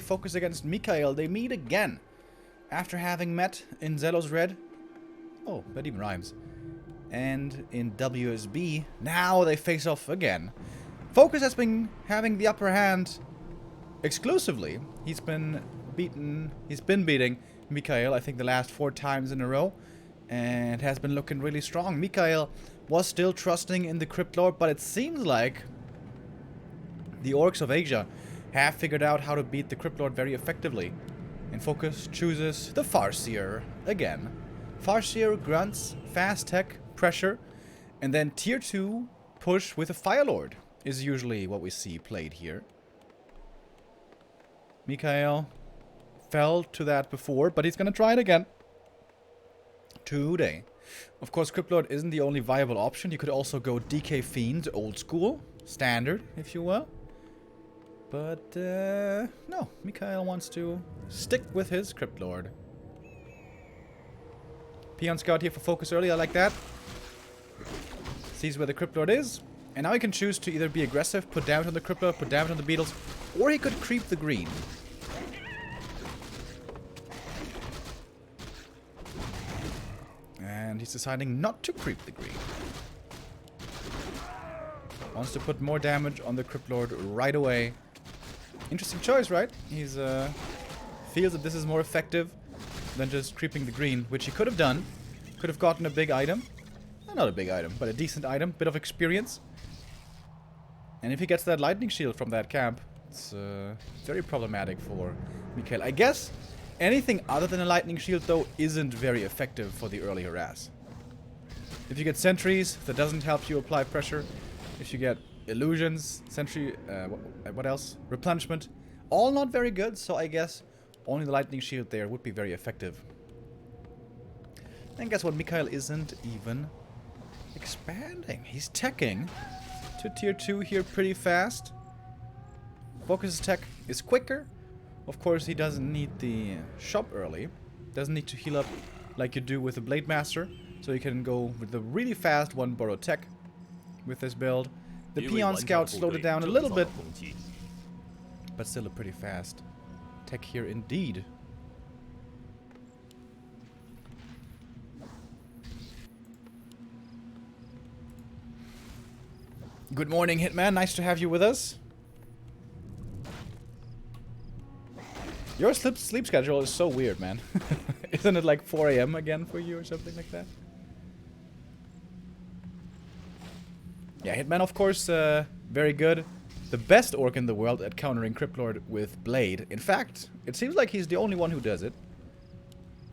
FoCuS against MichaeL. They meet again. After having met in Zelos Red. Oh, that even rhymes. And in WSB. Now they face off again. FoCuS has been having the upper hand exclusively. He's been beating MichaeL, I think, the last 4 times in a row. And has been looking really strong. MichaeL was still trusting in the Crypt Lord, but it seems like the Orcs of Asia have figured out how to beat the Crypt Lord very effectively. And FoCuS chooses the Farseer again. Farseer grunts, fast tech, pressure, and then tier 2 push with a Firelord is usually what we see played here. MichaeL fell to that before, but he's gonna try it again today. Of course, Crypt Lord isn't the only viable option. You could also go DK Fiend, old school, standard, if you will. But, no. MichaeL wants to stick with his Crypt Lord. Peon Scout here for FoCuS early, I like that. Sees where the Crypt Lord is. And now he can choose to either be aggressive, put damage on the Crypt Lord, put damage on the Beetles, or he could creep the green. And he's deciding not to creep the green. Wants to put more damage on the Crypt Lord right away. Interesting choice, right? He's feels that this is more effective than just creeping the green, which he could have done. Could have gotten a big item. Not a big item, but a decent item. Bit of experience. And if he gets that lightning shield from that camp, it's very problematic for MichaeL. I guess anything other than a lightning shield, though, isn't very effective for the early harass. If you get sentries, that doesn't help you apply pressure. If you get illusions, sentry, what else? Replenishment. All not very good, so I guess only the lightning shield there would be very effective. And guess what? MichaeL isn't even expanding. He's teching to tier 2 here pretty fast. FoCuS' tech is quicker. Of course, he doesn't need the shop early. Doesn't need to heal up like you do with the Blade Master. So you can go with the really fast 1 borrow tech with this build. The Peon Scout slowed it down a little bit, but still a pretty fast tech here indeed. Good morning, Hitman. Nice to have you with us. Your sleep schedule is so weird, man. Isn't it like 4 AM again for you or something like that? Yeah, Hitman, of course, very good. The best orc in the world at countering Crypt Lord with Blade. In fact, it seems like he's the only one who does it.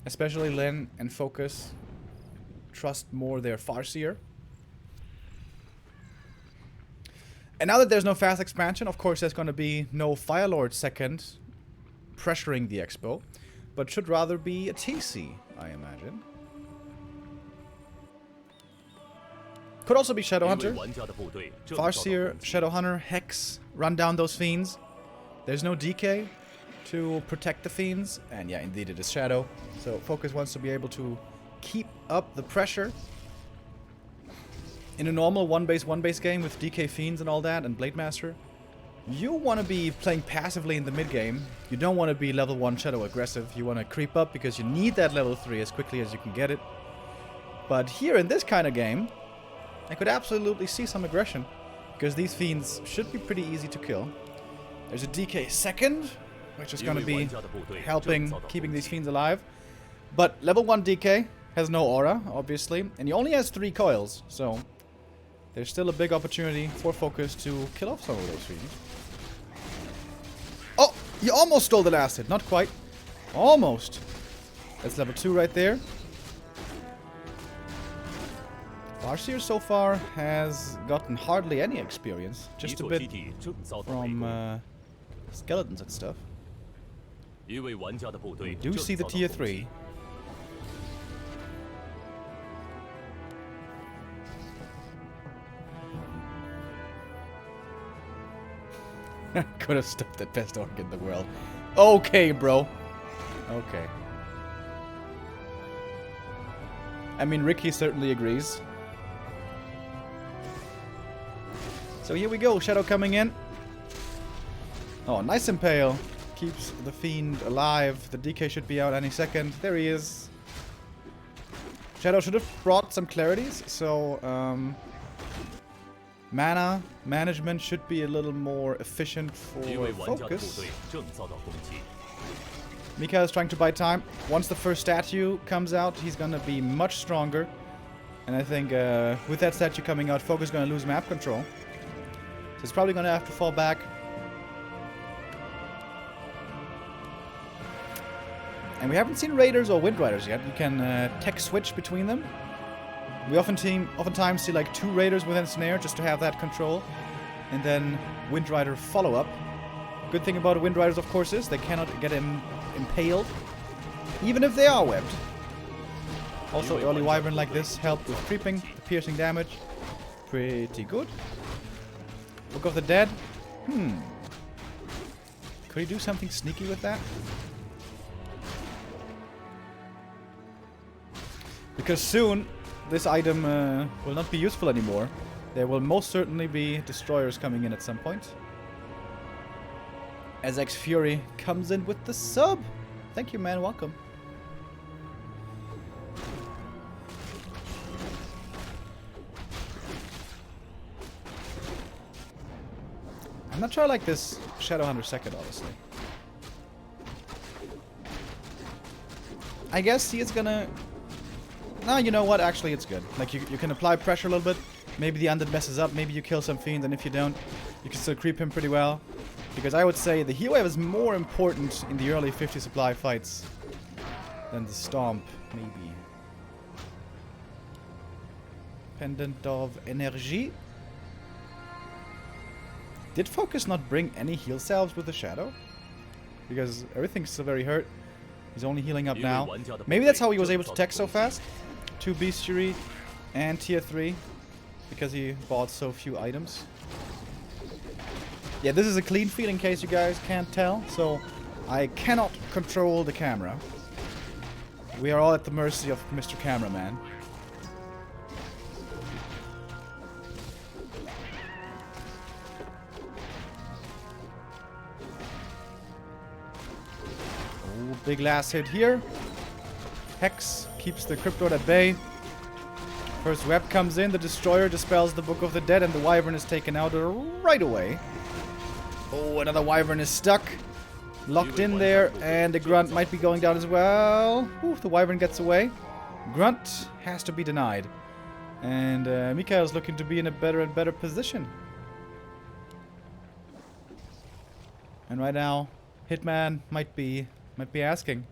Especially Len and FoCuS trust more their Farseer. And now that there's no fast expansion, of course there's going to be no Firelord second pressuring the Expo. But should rather be a TC, I imagine. Could also be Shadowhunter. Farseer, Shadowhunter, Hex, run down those fiends. There's no DK to protect the fiends. And yeah, indeed it is Shadow. So FoCuS wants to be able to keep up the pressure. In a normal 1-base game with DK fiends and all that and Blade Master, you want to be playing passively in the mid game. You don't want to be level 1 Shadow aggressive. You want to creep up because you need that level 3 as quickly as you can get it. But here in this kind of game, I could absolutely see some aggression, because these fiends should be pretty easy to kill. There's a DK second, which is going to be helping keeping these fiends alive. But level 1 DK has no aura, obviously, and he only has 3 coils, so there's still a big opportunity for FoCuS to kill off some of those fiends. Oh, he almost stole the last hit, not quite. Almost. That's level 2 right there. Farseer so far has gotten hardly any experience, just a bit from skeletons and stuff. We do see the tier 3. Could have stopped that best orc in the world. Okay, bro. Okay. I mean, Ricky certainly agrees. So here we go, Shadow coming in. Oh, nice Impale. keeps the Fiend alive. The DK should be out any second. There he is. Shadow should have brought some clarities, so mana management should be a little more efficient for FoCuS. MichaeL is trying to buy time. Once the first statue comes out, he's gonna be much stronger. And I think with that statue coming out, FoCuS is gonna lose map control. So he's probably gonna have to fall back. And we haven't seen Raiders or Wind Riders yet. You can tech switch between them. We oftentimes see like 2 Raiders within Snare just to have that control. And then Wind Rider follow-up. Good thing about Wind Riders, of course, is they cannot get impaled, even if they are webbed. Also, early Wyvern like this helped with creeping, the piercing damage. Pretty good. Book of the Dead. Could he do something sneaky with that? Because soon, this item will not be useful anymore. There will most certainly be destroyers coming in at some point. As X Fury comes in with the sub. Thank you, man. Welcome. I'm not sure I like this Shadowhunter second, honestly. I guess he is gonna... No, you know what? Actually, it's good. Like, you can apply pressure a little bit. Maybe the Undead messes up. Maybe you kill some Fiends, and if you don't, you can still creep him pretty well. Because I would say the heal wave is more important in the early 50 supply fights than the Stomp, maybe. Pendant of Energy. Did FoCuS not bring any heal salves with the Shadow? Because everything's still very hurt. He's only healing up now. Maybe that's how he was able to tech so fast. 2 Bestiary and tier 3. Because he bought so few items. Yeah, this is a clean feed in case you guys can't tell. So, I cannot control the camera. We are all at the mercy of Mr. Cameraman. Oh, big last hit here. Hex keeps the Cryptord at bay. First web comes in, the Destroyer dispels the Book of the Dead, and the Wyvern is taken out right away. Oh, another Wyvern is stuck. Locked in there, and the Grunt might be going down as well. Ooh, the Wyvern gets away. Grunt has to be denied. And MichaeL is looking to be in a better and better position. And right now, Hitman might be asking.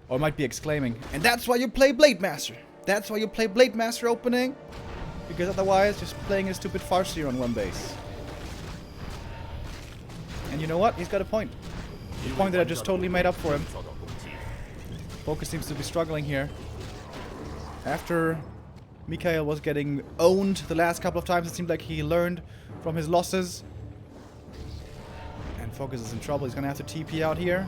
Or might be exclaiming. And that's why you play Blade Master. That's why you play Blade Master opening. Because otherwise, just playing a stupid Farseer on one base. And you know what? He's got a point. A point that I just totally made up for him. FoCuS seems to be struggling here. After MichaeL was getting owned the last couple of times, it seemed like he learned from his losses. And FoCuS is in trouble. He's going to have to TP out here.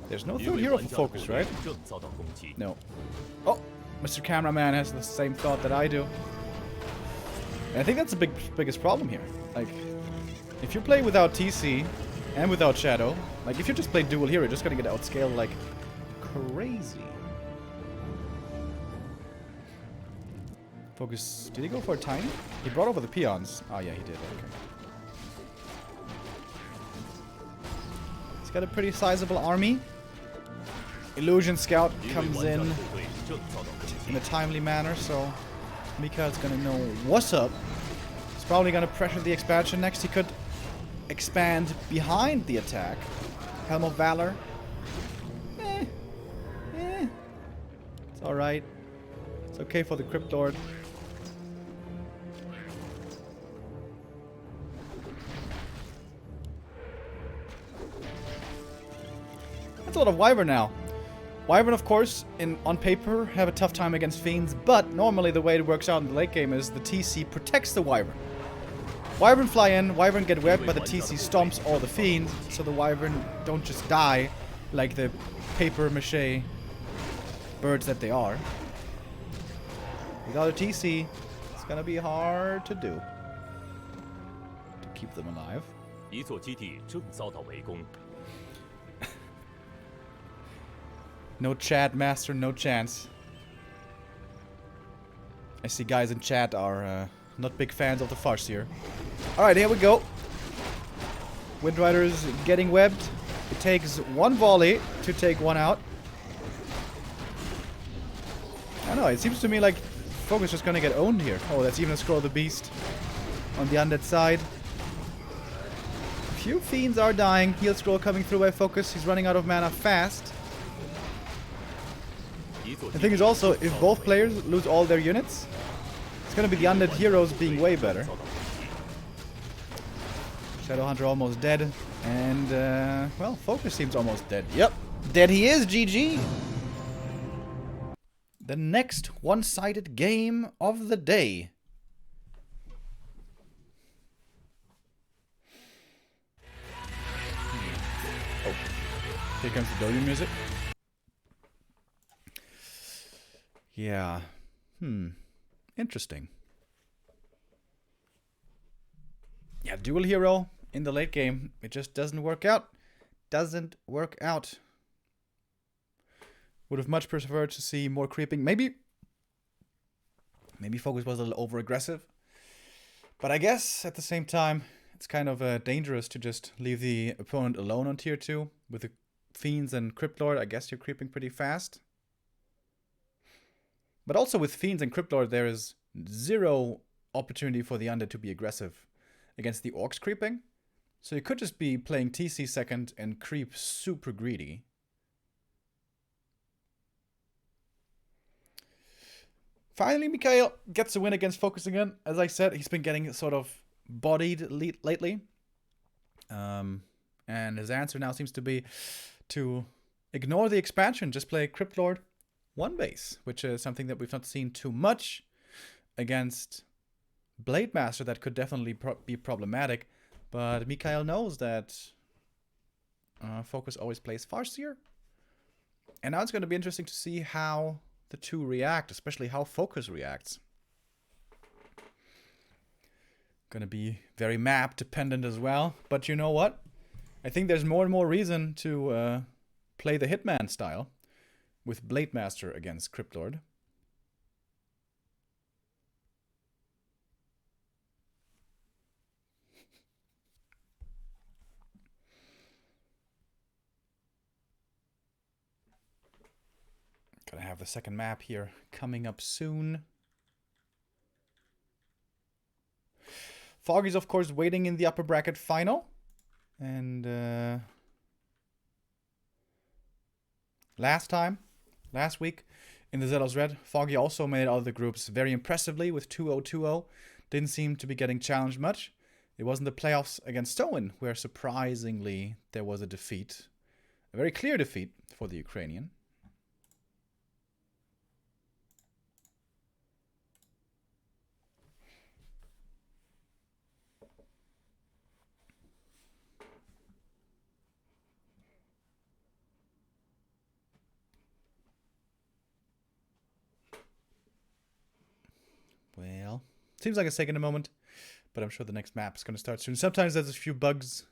There's no third hero for FoCuS, right? No. Oh, Mr. Cameraman has the same thought that I do. And I think that's the biggest problem here. Like, if you play without TC and without Shadow, like if you just play dual hero, you're just gonna get outscaled like crazy. FoCuS, did he go for a tiny? He brought over the peons. Oh yeah, he did. Okay. He's got a pretty sizable army. Illusion Scout comes in a timely manner, so MichaeL's gonna know what's up. He's probably gonna pressure the expansion next. He could expand behind the attack. Helm of Valor. It's alright. It's okay for the Cryptord. That's a lot of Wyvern now. Wyvern, of course, on paper, have a tough time against Fiends, but normally the way it works out in the late game is the TC protects the Wyvern. Wyvern fly in, Wyvern get webbed, but the TC stomps all the fiends, so the Wyvern don't just die like the paper mache birds that they are. Without a TC, it's gonna be hard to do to keep them alive. 一座基地正遭到围攻。 No chat, master, no chance. I see guys in chat are not big fans of the Farseer. Alright, here we go. Windriders getting webbed. It takes one volley to take one out. I don't know, it seems to me like FoCuS just gonna get owned here. Oh, that's even a Scroll of the Beast on the undead side. A few fiends are dying. Heal Scroll coming through by FoCuS. He's running out of mana fast. The thing is also, if both players lose all their units, it's gonna be the undead heroes being way better. Shadowhunter almost dead. And, well, FoCuS seems almost dead. Yep, dead he is, GG! The next one-sided game of the day. Oh, here comes the Douyu music. Yeah. Interesting. Yeah, dual hero in the late game. It just doesn't work out. Doesn't work out. Would have much preferred to see more creeping. Maybe FoCuS was a little over-aggressive. But I guess at the same time, it's kind of dangerous to just leave the opponent alone on tier 2. With the Fiends and Cryptlord, I guess you're creeping pretty fast. But also with Fiends and Cryptlord, there is zero opportunity for the undead to be aggressive against the orcs creeping. So you could just be playing TC second and creep super greedy. Finally, MichaeL gets a win against FoCuS again. As I said, he's been getting sort of bodied lately. And his answer now seems to be to ignore the expansion, just play Cryptlord one base, which is something that we've not seen too much against Blade Master. That could definitely be problematic, but MichaeL knows that FoCuS always plays Farseer. And now it's going to be interesting to see how the two react, especially how FoCuS reacts. Going to be very map dependent as well, but you know what? I think there's more and more reason to play the Hitman style with Blade Master against Cryptlord. Gonna have the second map here coming up soon. Foggy's of course waiting in the upper bracket final. And last week in the Zelos Red, Foggy also made it out of the groups very impressively with 2-0-2-0. Didn't seem to be getting challenged much. It wasn't the playoffs against Stowen where surprisingly there was a defeat. A very clear defeat for the Ukrainian. Well, seems like it's taking a moment, but I'm sure the next map is going to start soon. Sometimes there's a few bugs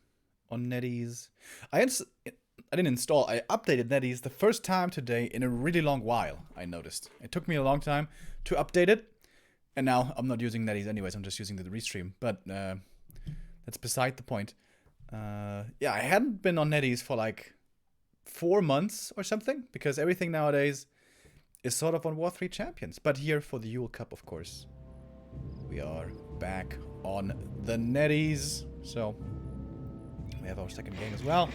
on NetEase. I didn't install, I updated NetEase the first time today in a really long while, I noticed. It took me a long time to update it, and now I'm not using NetEase anyways, I'm just using the restream, but that's beside the point. Yeah, I hadn't been on NetEase for like 4 months or something, because everything nowadays is sort of on War 3 Champions. But here for the Yule Cup, of course, we are back on the NetEase. So we have our second game as well.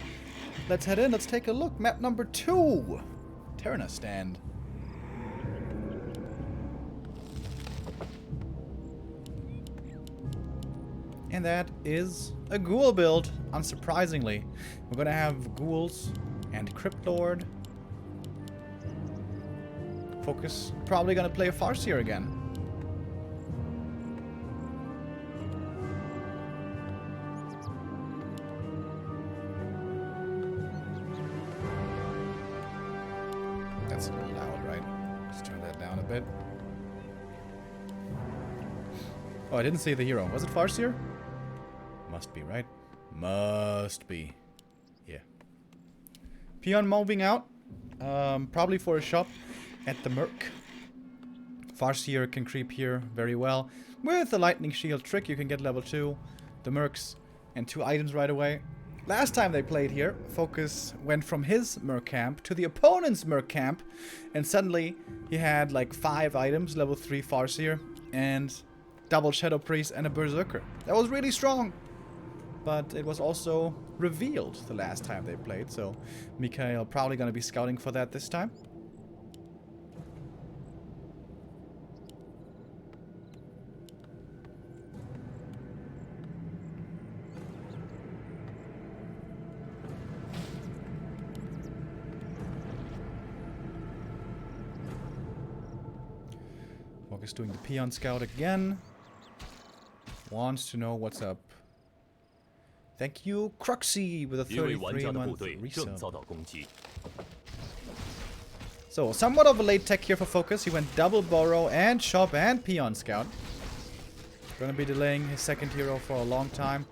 Let's head in. Let's take a look. Map number 2. Terna stand. And that is a ghoul build, unsurprisingly. We're going to have ghouls and Cryptlord. FoCuS probably going to play a Farseer again. That's a little loud, right? Let's turn that down a bit. Oh, I didn't see the hero. Was it Farseer? Must be, right? Must be. Yeah. Peon moving out. Probably for a shop at the Merc. Farseer can creep here very well. With the Lightning Shield trick, you can get level 2, the Mercs, and 2 items right away. Last time they played here, FoCuS went from his Merc camp to the opponent's Merc camp, and suddenly he had like 5 items, level 3 Farseer, and double Shadow Priest and a Berserker. That was really strong, but it was also revealed the last time they played, so MichaeL probably going to be scouting for that this time. FoCuS doing the Peon Scout again. Wants to know what's up. Thank you, Cruxy, with a 33-month resub. So, somewhat of a late tech here for FoCuS. He went double Burrow and Shop and Peon Scout. Gonna be delaying his second hero for a long time,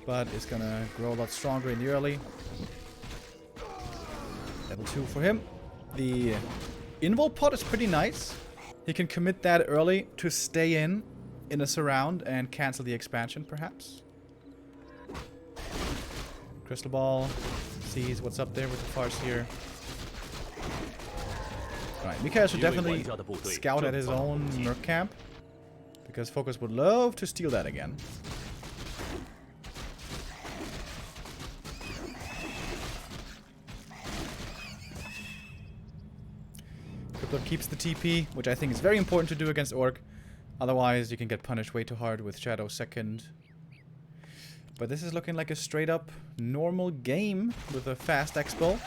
but is gonna grow a lot stronger in the early. Level 2 for him. The Invul pot is pretty nice. He can commit that early to stay in a surround and cancel the expansion, perhaps. Crystal Ball sees what's up there with the Farseer. Alright, MichaeL should definitely scout at his own Merc camp, because FoCuS would love to steal that again. Crypto keeps the TP, which I think is very important to do against ORC. Otherwise, you can get punished way too hard with Shadow second. But this is looking like a straight up normal game with a fast expo.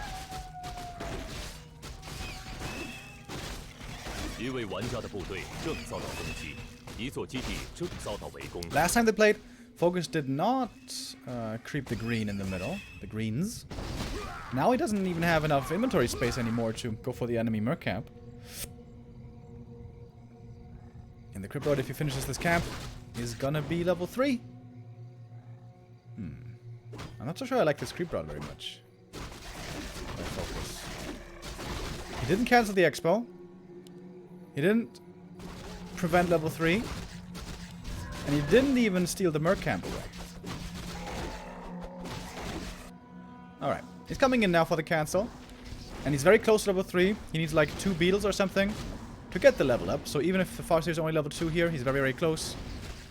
Last time they played, FoCuS did not creep the green in the middle, the greens. Now he doesn't even have enough inventory space anymore to go for the enemy Merc camp. And the Crypto, if he finishes this camp, is gonna be level 3. I'm not so sure I like this creep route very much. FoCuS. He didn't cancel the expo. He didn't prevent level 3. And he didn't even steal the Merc camp away. Alright. He's coming in now for the cancel. And he's very close to level 3. He needs like 2 beetles or something to get the level up. So even if the Farseer is only level 2 here, he's very, very close.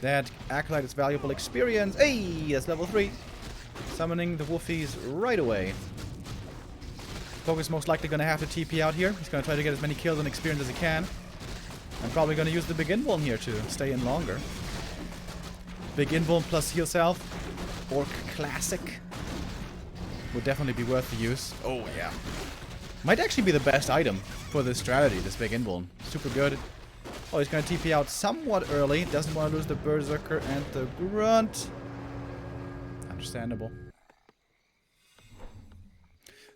That Acolyte is valuable experience. Hey, that's level 3. Summoning the Wolfies right away. FoCuS most likely going to have to TP out here. He's going to try to get as many kills and experience as he can. I'm probably going to use the Big Invuln here to stay in longer. Big Invuln plus Heal Self. Orc Classic. Would definitely be worth the use. Oh, yeah. Might actually be the best item for this strategy, this Big Invuln. Super good. Oh, he's going to TP out somewhat early. Doesn't want to lose the Berserker and the Grunt. Understandable.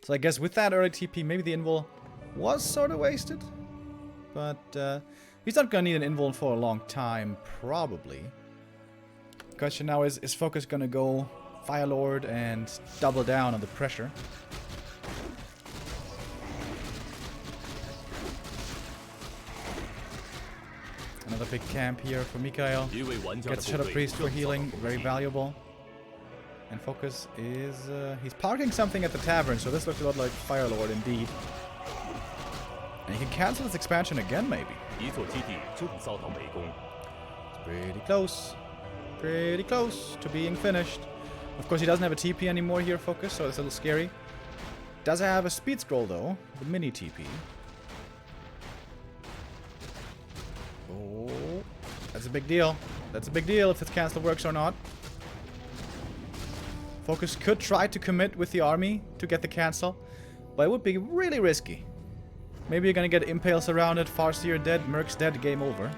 So I guess with that early TP, maybe the Invul was sort of wasted. But he's not going to need an Invul for a long time, probably. The question now is FoCuS going to go Firelord and double down on the pressure? Another big camp here for MichaeL. Gets Shadow Priest for healing, very valuable. And FoCuS is... he's parking something at the tavern, so this looks a lot like Firelord indeed. And he can cancel his expansion again, maybe. It's pretty close. Pretty close to being finished. Of course, he doesn't have a TP anymore here, FoCuS, so it's a little scary. Does have a speed scroll, though. The mini TP. Oh, that's a big deal. That's a big deal if this cancel works or not. FoCuS could try to commit with the army to get the cancel, but it would be really risky. Maybe you're gonna get Impale surrounded, Farseer dead, Merc's dead, game over.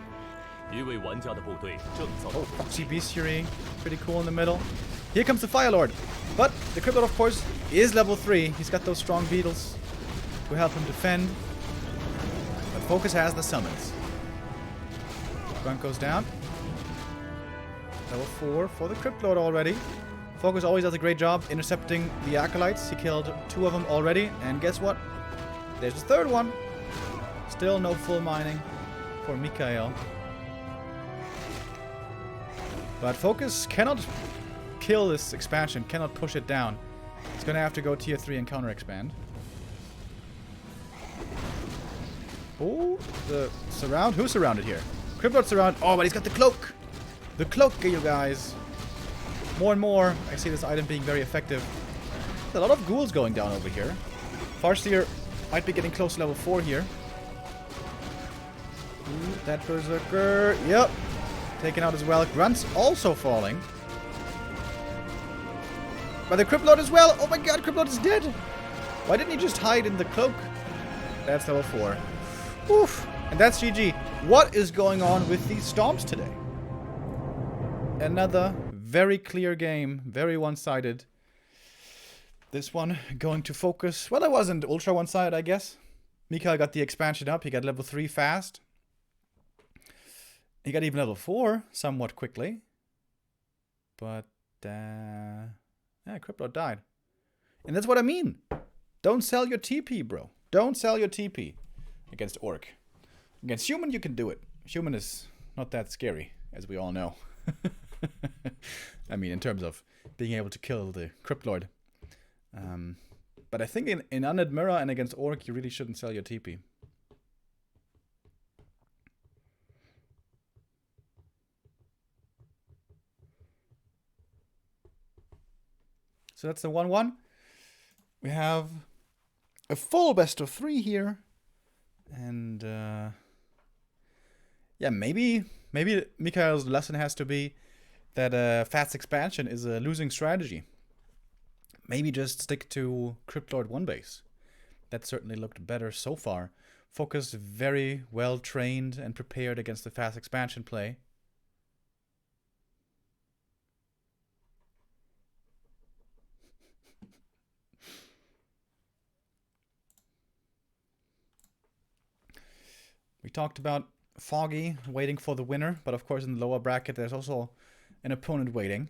Oh, Foxy Bestiary, pretty cool in the middle. Here comes the Firelord, but the Crypto, of course, is level 3. He's got those strong beetles to help him defend. FoCuS has the summons. Grunt goes down. Level 4 for the Crypt Lord already. FoCuS always does a great job intercepting the Acolytes. He killed 2 of them already. And guess what? There's the 3rd one. Still no full mining for MichaeL. But FoCuS cannot kill this expansion, cannot push it down. He's gonna have to go tier 3 and counter expand. Oh, the surround. Who's surrounded here? Crypt Lord surround. Oh, but he's got the cloak. The cloak, you guys. More and more, I see this item being very effective. There's a lot of ghouls going down over here. Farseer might be getting close to level 4 here. Ooh, that Berserker. Yep. Taken out as well. Grunt's also falling. But the Crypt Lord as well. Oh my god, Crypt Lord is dead. Why didn't he just hide in the cloak? That's level 4. Oof. And that's GG. What is going on with these stomps today? Another very clear game. Very one-sided. This one going to FoCuS. Well, it wasn't ultra one-sided, I guess. MichaeL got the expansion up. He got level 3 fast. He got even level 4 somewhat quickly. But, yeah, Crypt Lord died. And that's what I mean. Don't sell your TP, bro. Don't sell your TP against Orc. Against Human, you can do it. Human is not that scary, as we all know. I mean, in terms of being able to kill the Crypt Lord. But I think in Undead Mirror and against Orc, you really shouldn't sell your TP. So that's the 1-1. We have a full best of 3 here. And, yeah, maybe MichaeL's lesson has to be that fast expansion is a losing strategy. Maybe just stick to Crypt Lord 1 base. That certainly looked better so far. FoCuS very well trained and prepared against the fast expansion play. We talked about Foggy waiting for the winner, but of course in the lower bracket there's also an opponent waiting,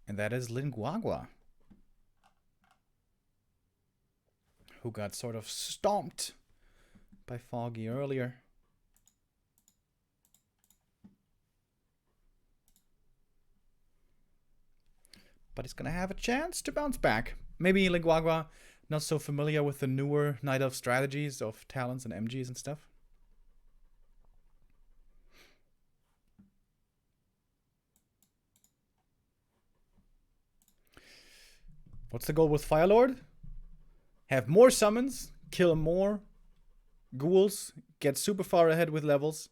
and that is Linguagua, who got sort of stomped by Foggy earlier. But he's gonna have a chance to bounce back. Maybe Linguagua not so familiar with the newer Night Elf strategies of talents and MGs and stuff. What's the goal with Firelord? Have more summons, kill more ghouls, get super far ahead with levels,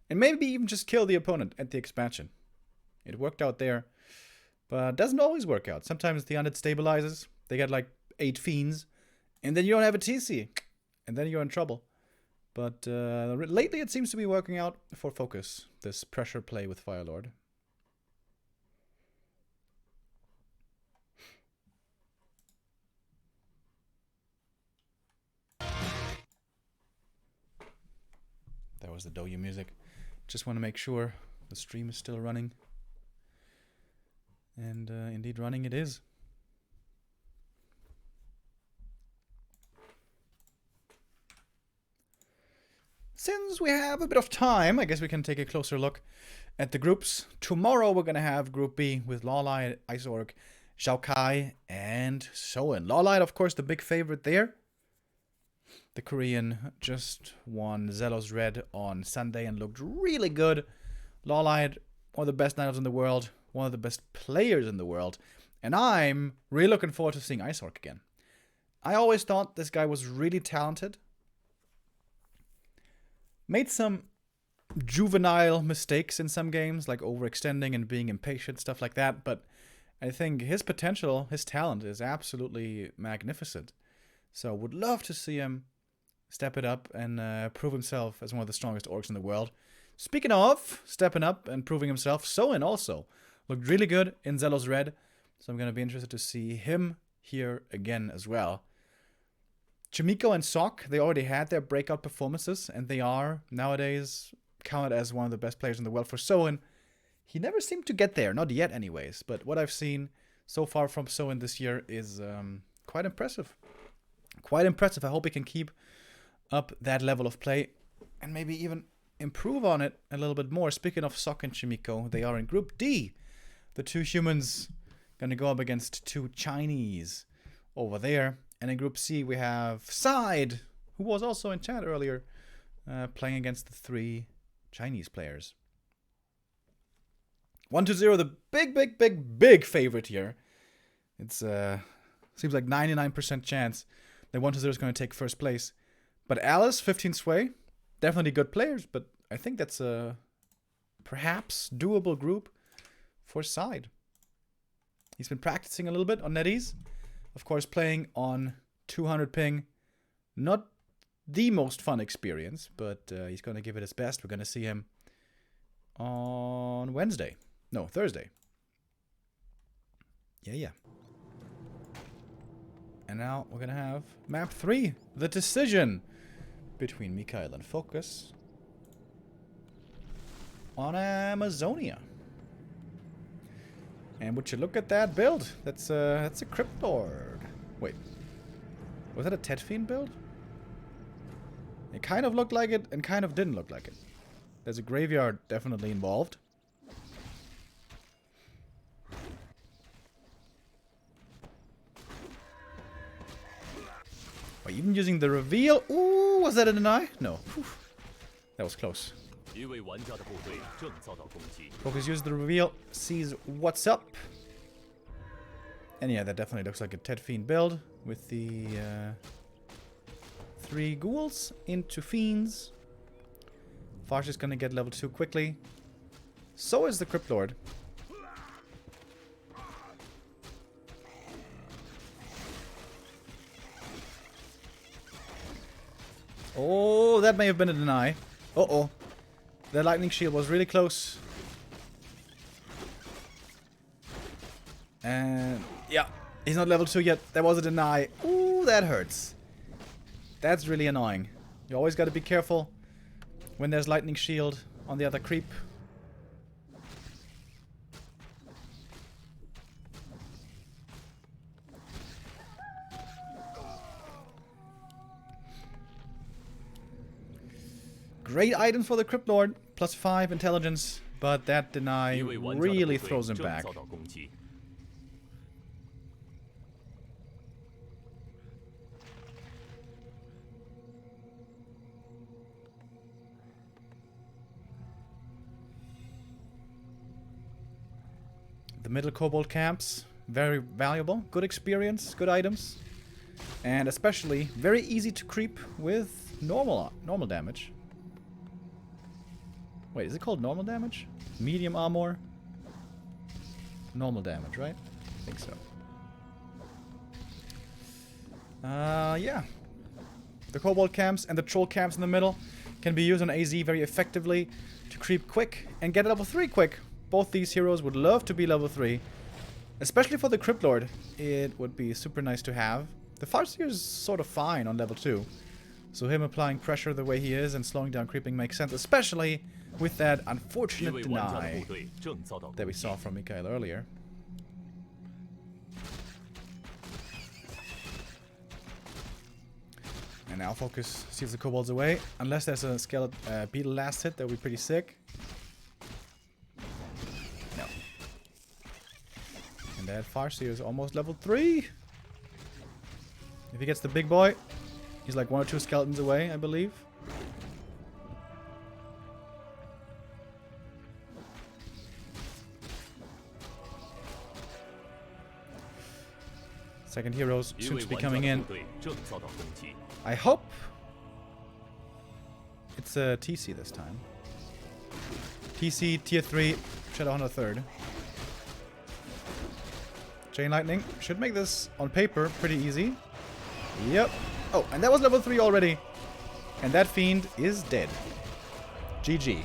and maybe even just kill the opponent at the expansion. It worked out there, but it doesn't always work out. Sometimes the undead stabilizes, they get like 8 fiends, and then you don't have a TC, and then you're in trouble. But lately it seems to be working out for FoCuS, this pressure play with Firelord. That was the Douyu music. Just want to make sure the stream is still running. And indeed running it is. Since we have a bit of time, I guess we can take a closer look at the groups. Tomorrow we're going to have Group B with Lawlight, Ice Orc, Xiaokai, and Soen. Lawlight, of course, the big favorite there. The Korean just won Zelos Red on Sunday and looked really good. Lawlight, one of the best Night Elves in the world, one of the best players in the world. And I'm really looking forward to seeing Ice Orc again. I always thought this guy was really talented. Made some juvenile mistakes in some games, like overextending and being impatient, stuff like that. But I think his potential, his talent is absolutely magnificent. So would love to see him step it up and prove himself as one of the strongest orcs in the world. Speaking of stepping up and proving himself, Soen also looked really good in Zelos Red. So I'm going to be interested to see him here again as well. Chimiko and Sok, they already had their breakout performances, and they are nowadays counted as one of the best players in the world. For Soin, he never seemed to get there, not yet anyways, but what I've seen so far from Soin this year is quite impressive. Quite impressive. I hope he can keep up that level of play and maybe even improve on it a little bit more. Speaking of Sok and Chimiko, they are in Group D. The two humans gonna go up against two Chinese over there. And in Group C, we have Side, who was also in chat earlier, playing against the three Chinese players. 1-0, the big favorite here. It's seems like 99% chance that 1-0 is going to take first place. But Alice, 15 sway, definitely good players, but I think that's a perhaps doable group for Side. He's been practicing a little bit on NetEase. Of course, playing on 200 ping, not the most fun experience, but he's going to give it his best. We're going to see him on Wednesday. No, Thursday. Yeah. And now we're going to have map 3, the decision between MichaeL and FoCuS on Amazonia. And would you look at that build? That's a Crypt Lord. Wait, was that a Tet Fiend build? It kind of looked like it and kind of didn't look like it. There's a graveyard definitely involved. Are you even using the reveal? Ooh, was that a deny? No. Whew. That was close. FoCuS used the reveal, sees what's up. And yeah, that definitely looks like a Tet Fiend build with the 3 ghouls into fiends. Farsh is gonna get level 2 quickly. So is the Crypt Lord. Oh, that may have been a deny. Uh-oh. The lightning shield was really close. And yeah, he's not level 2 yet. That was a deny. Ooh, that hurts. That's really annoying. You always gotta be careful when there's lightning shield on the other creep. Great item for the Crypt Lord, +5 intelligence, but that deny really throws him back. The middle kobold camps, very valuable, good experience, good items, and especially very easy to creep with normal damage. Wait, is it called normal damage? Medium armor? Normal damage, right? I think so. Yeah. The kobold camps and the troll camps in the middle can be used on AZ very effectively to creep quick and get level 3 quick. Both these heroes would love to be level 3. Especially for the Crypt Lord, it would be super nice to have. The Farseer is sort of fine on level 2. So him applying pressure the way he is and slowing down creeping makes sense, especially with that unfortunate deny that we saw from MichaeL earlier. And now FoCuS sees the kobolds away. Unless there's a skeleton beetle last hit, that would be pretty sick. No. And that Farseer is almost level 3. If he gets the big boy, he's like 1 or 2 skeletons away, I believe. Second heroes soon to be coming in. I hope it's a TC this time. TC tier 3, Shadowhunter 3rd. Chain Lightning should make this on paper pretty easy. Yep. Oh, and that was level 3 already. And that fiend is dead. GG.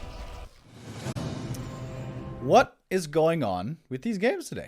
What is going on with these games today?